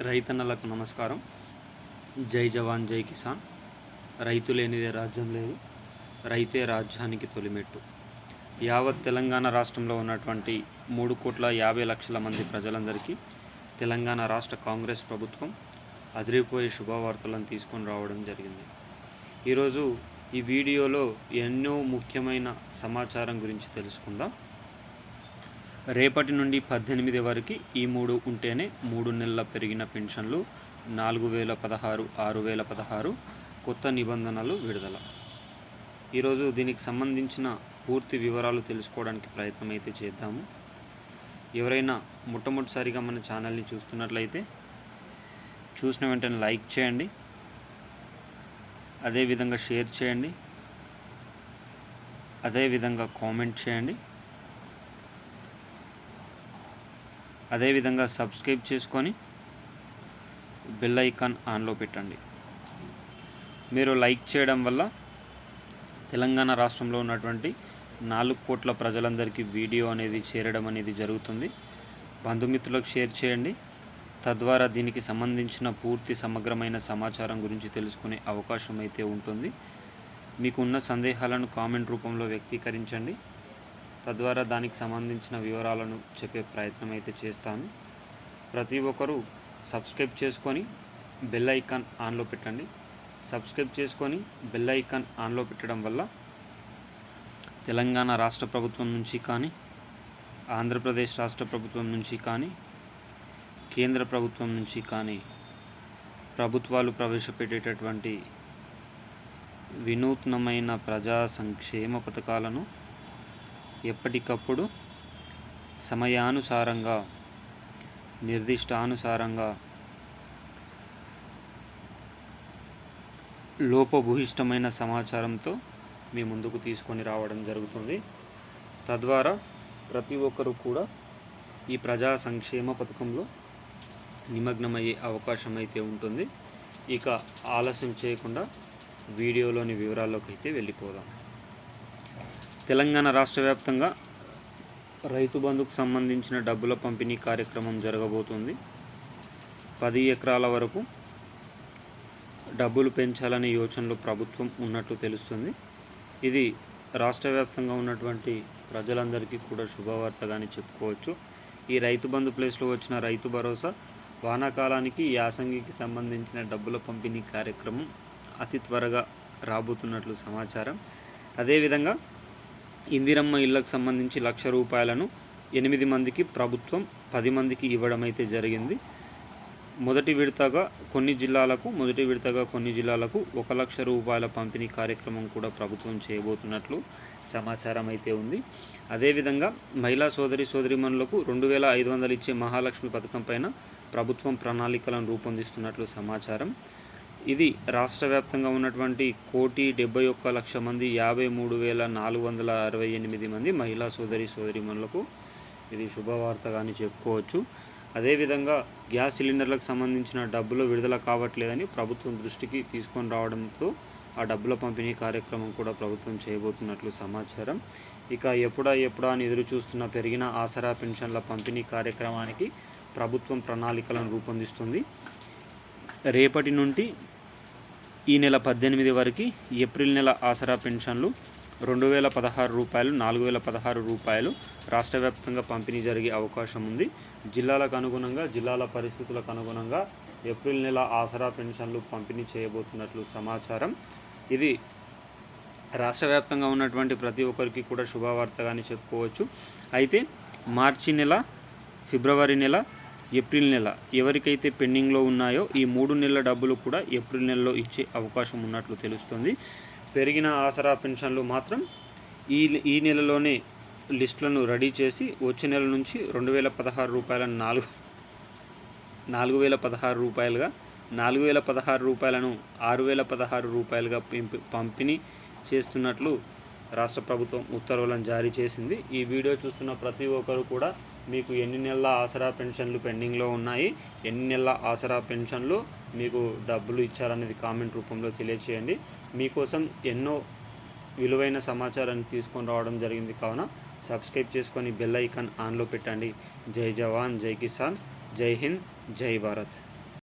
రైతన్నలకు నమస్కారం. జై జవాన్ జై కిసాన్. రైతు లేనిదే రాజ్యం లేదు, రైతే రాజ్యానికి తొలిమెట్టు. యావత్ తెలంగాణ రాష్ట్రంలో ఉన్నటువంటి 3,50,00,000 మంది ప్రజలందరికీ తెలంగాణ రాష్ట్ర కాంగ్రెస్ ప్రభుత్వం అదిరిపోయే శుభవార్తలను తీసుకొని రావడం జరిగింది. ఈరోజు ఈ వీడియోలో ఎన్నో ముఖ్యమైన సమాచారం గురించి తెలుసుకుందాం. రేపటి నుండి 18 వరకు ఈ 3 ఉంటేనే 3 నెలల పెరిగిన పెన్షన్లు 4,016, 6,016 కొత్త నిబంధనలు విడుదల. ఈరోజు దీనికి సంబంధించిన పూర్తి వివరాలు తెలుసుకోవడానికి ప్రయత్నం అయితే చేద్దాము. ఎవరైనా మొట్టమొదటిసారిగా మన ఛానల్ని చూస్తున్నట్లయితే చూసిన వెంటనే లైక్ చేయండి, అదేవిధంగా షేర్ చేయండి, అదేవిధంగా కామెంట్ చేయండి, అదేవిధంగా సబ్స్క్రైబ్ చేసుకొని బెల్ ఐకాన్ ఆన్లో పెట్టండి. మీరు లైక్ చేయడం వల్ల తెలంగాణ రాష్ట్రంలో ఉన్నటువంటి 4 కోట్ల ప్రజలందరికీ వీడియో అనేది చేరడం అనేది జరుగుతుంది. బంధుమిత్రులకు షేర్ చేయండి. తద్వారా దీనికి సంబంధించిన పూర్తి సమగ్రమైన సమాచారం గురించి తెలుసుకునే అవకాశం అయితే ఉంటుంది. మీకు ఉన్న సందేహాలను కామెంట్ రూపంలో వ్యక్తీకరించండి. తద్వారా దానికి సంబంధించిన వివరాలను చెప్పే ప్రయత్నం అయితే చేస్తాను. ప్రతి ఒక్కరూ సబ్స్క్రైబ్ చేసుకొని బెల్ ఐకాన్ ఆన్లో పెట్టండి. సబ్స్క్రైబ్ చేసుకొని బెల్ ఐకాన్ ఆన్లో పెట్టడం వల్ల తెలంగాణ రాష్ట్ర ప్రభుత్వం నుంచి కానీ, ఆంధ్రప్రదేశ్ రాష్ట్ర ప్రభుత్వం నుంచి కానీ, కేంద్ర ప్రభుత్వం నుంచి కానీ ప్రభుత్వాలు ప్రవేశపెట్టేటటువంటి వినూత్నమైన ప్రజా సంక్షేమ పథకాలను ఎప్పటికప్పుడు సమయానుసారంగా, నిర్దిష్టానుసారంగా లోపభూయిష్టమైన సమాచారంతో మీ ముందుకు తీసుకొని రావడం జరుగుతుంది. తద్వారా ప్రతి ఒక్కరూ కూడా ఈ ప్రజా సంక్షేమ పథకంలో నిమగ్నమయ్యే అవకాశం అయితే ఉంటుంది. ఇక ఆలస్యం చేయకుండా వీడియోలోని వివరాల్లోకి అయితే వెళ్ళిపోదాం. తెలంగాణ రాష్ట్ర వ్యాప్తంగా రైతు బంధుకు సంబంధించిన డబ్బుల పంపిణీ కార్యక్రమం జరగబోతుంది. 10 ఎకరాల వరకు డబ్బులు పెంచాలనే యోచనలో ప్రభుత్వం ఉన్నట్లు తెలుస్తుంది. ఇది రాష్ట్ర వ్యాప్తంగా ఉన్నటువంటి ప్రజలందరికీ కూడా శుభవార్తగానే చెప్పుకోవచ్చు. ఈ రైతు బంధు ప్లేస్లో వచ్చిన రైతు భరోసా వానాకాలానికి, యాసంగికి సంబంధించిన డబ్బుల పంపిణీ కార్యక్రమం అతి త్వరగా రాబోతున్నట్లు సమాచారం. అదేవిధంగా ఇందిరమ్మ ఇళ్లకు సంబంధించి 1,00,000 రూపాయలను 8 మందికి ప్రభుత్వం 10 మందికి ఇవ్వడం అయితే జరిగింది. మొదటి విడతగా కొన్ని జిల్లాలకు 1,00,000 రూపాయల పంపిణీ కార్యక్రమం కూడా ప్రభుత్వం చేయబోతున్నట్లు సమాచారం అయితే ఉంది. అదేవిధంగా మహిళా సోదరిమణులకు 2,500 ఇచ్చే మహాలక్ష్మి పథకం పైన ప్రభుత్వం ప్రణాళికలను రూపొందిస్తున్నట్లు సమాచారం. ఇది రాష్ట్ర వ్యాప్తంగా ఉన్నటువంటి 1,71,00,000 మంది 53,468 మంది మహిళా సోదరిమణులకు ఇది శుభవార్తగాని చెప్పుకోవచ్చు. అదేవిధంగా గ్యాస్ సిలిండర్లకు సంబంధించిన డబ్బులు విడుదల కావట్లేదని ప్రభుత్వం దృష్టికి తీసుకొని రావడంతో ఆ డబ్బుల పంపిణీ కార్యక్రమం కూడా ప్రభుత్వం చేయబోతున్నట్లు సమాచారం. ఇక ఎప్పుడా అని ఎదురు చూస్తున్న పెరిగిన ఆసరా పెన్షన్ల పంపిణీ కార్యక్రమానికి ప్రభుత్వం ప్రణాళికలను రూపొందిస్తుంది. రేపటి నుండి ఈ నెల 18 వరకు ఏప్రిల్ నెల ఆసరా పెన్షన్లు 2,016 రూపాయలు, 4,016 రూపాయలు రాష్ట్ర వ్యాప్తంగా పంపిణీ జరిగే అవకాశం ఉంది. జిల్లాలకు అనుగుణంగా, జిల్లాల పరిస్థితులకు అనుగుణంగా ఏప్రిల్ నెల ఆసరా పెన్షన్లు పంపిణీ చేయబోతున్నట్లు సమాచారం. ఇది రాష్ట్ర వ్యాప్తంగా ఉన్నటువంటి ప్రతి ఒక్కరికి కూడా శుభవార్తగానే చెప్పుకోవచ్చు. అయితే మార్చి నెల, ఫిబ్రవరి నెల, ఏప్రిల్ నెల ఎవరికైతే పెండింగ్లో ఉన్నాయో ఈ 3 నెలల డబ్బులు కూడా ఏప్రిల్ నెలలో ఇచ్చే అవకాశం ఉన్నట్లు తెలుస్తుంది. పెరిగిన ఆసరా పెన్షన్లు మాత్రం ఈ నెలలోనే లిస్టులను రెడీ చేసి వచ్చే నెల నుంచి 2,016 రూపాయలను 4,016 రూపాయలుగా, 4,016 రూపాయలను 6,016 రూపాయలుగా పంపిణీ చేస్తున్నట్లు రాష్ట్ర ప్రభుత్వం ఉత్తర్వులను జారీ చేసింది. ఈ వీడియో చూస్తున్న ప్రతి ఒక్కరు కూడా మీకు ఎన్ని నెలల ఆసరా పెన్షన్లు పెండింగ్లో ఉన్నాయి, ఎన్ని నెలల ఆసరా పెన్షన్లు మీకు డబ్బులు ఇచ్చారనేది కామెంట్ రూపంలో తెలియచేయండి. మీకోసం ఎన్నో విలువైన సమాచారాన్ని తీసుకొని రావడం జరిగింది. కావున సబ్స్క్రైబ్ చేసుకొని బెల్ ఐకాన్ ఆన్లో పెట్టండి. జై జవాన్ జై కిసాన్. జై హింద్, జై భారత్.